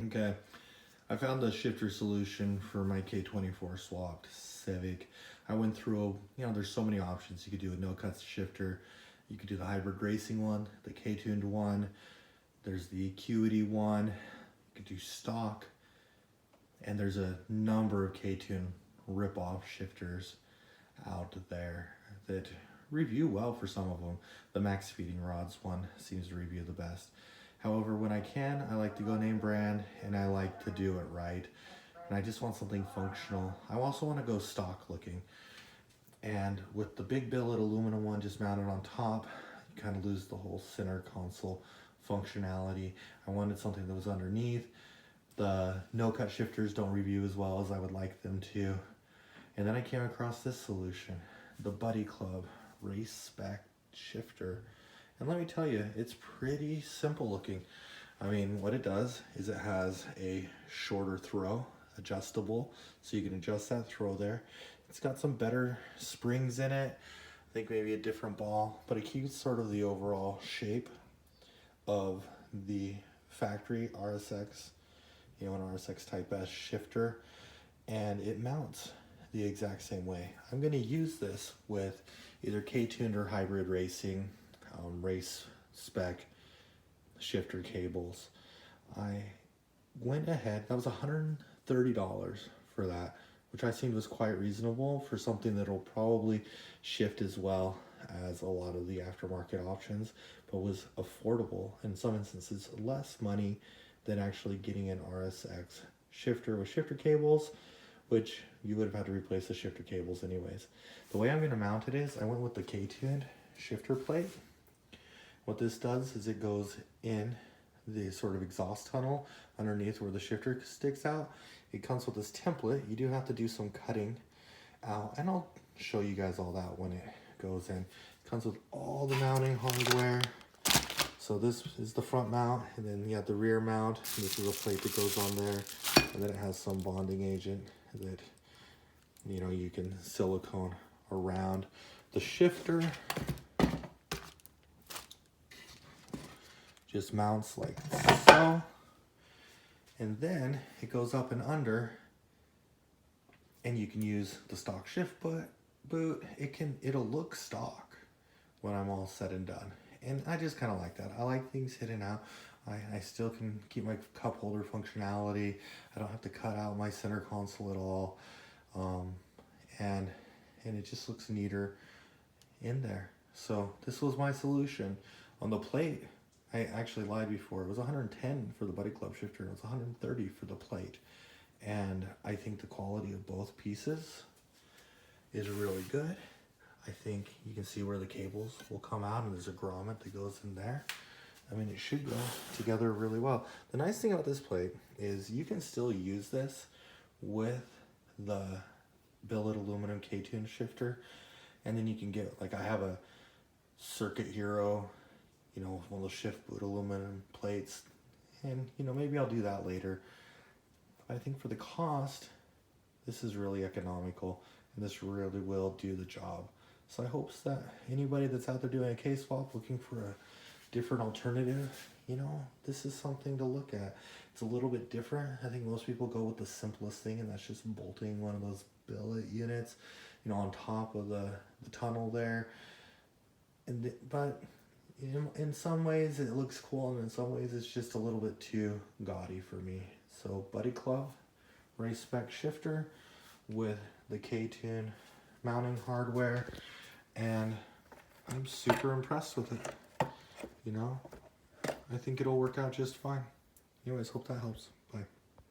Okay, I found the shifter solution for my K24 swapped Civic. I went through, there's so many options. You could do a no-cuts shifter. You could do the hybrid racing one, the Ktuned one. There's the Acuity one. You could do stock. And there's a number of Ktuned rip-off shifters out there that review well for some of them. The max feeding rods one seems to review the best. However, when I can, I like to go name brand and I like to do it right. And I just want something functional. I also want to go stock looking. And with the big billet aluminum one just mounted on top, you kind of lose the whole center console functionality. I wanted something that was underneath. The no-cut shifters don't review as well as I would like them to. And then I came across this solution, the Buddy Club race spec shifter. And let me tell you, it's pretty simple looking. I mean, what it does is it has a shorter throw, adjustable, so you can adjust that throw there. It's got some better springs in it. I think maybe a different ball, but it keeps sort of the overall shape of the factory RSX, an RSX Type S shifter, and it mounts the exact same way. I'm going to use this with either K-tuned or hybrid racing race spec shifter cables. I went ahead, that was $130 for that, which I think was quite reasonable for something that'll probably shift as well as a lot of the aftermarket options, but was affordable, in some instances less money than actually getting an RSX shifter with shifter cables, which you would have had to replace the shifter cables anyways. The way I'm going to mount it is I went with the Ktuned shifter plate. What this does is it goes in the sort of exhaust tunnel underneath where the shifter sticks out. It comes with this template. You do have to do some cutting out, and I'll show you guys all that when it goes in. It comes with all the mounting hardware. So this is the front mount, and then you have the rear mount. This is a plate that goes on there, and then it has some bonding agent that you can silicone around the shifter. Just mounts like so, and then it goes up and under, and you can use the stock shift boot. It'll look stock when I'm all said and done, and I just kind of like that. I like things hidden out. I still can keep my cup holder functionality. I don't have to cut out my center console at all, and it just looks neater in there. So this was my solution. On the plate, I actually lied before. It was 110 for the Buddy Club shifter, and it was 130 for the plate. And I think the quality of both pieces is really good. I think you can see where the cables will come out, and there's a grommet that goes in there. I mean, it should go together really well. The nice thing about this plate is you can still use this with the billet aluminum K-tuned shifter, and then you can get, like, I have a Circuit Hero, one of those shift boot aluminum plates, and maybe I'll do that later. I think for the cost, this is really economical, and this really will do the job. So I hope that anybody that's out there doing a K-swap looking for a different alternative, this is something to look at. It's a little bit different. I think most people go with the simplest thing, and that's just bolting one of those billet units, on top of the tunnel there. But in some ways it looks cool, and in some ways it's just a little bit too gaudy for me. So Buddy Club race spec shifter with the K-tuned mounting hardware, and I'm super impressed with it. I think it'll work out just fine. Anyways, hope that helps.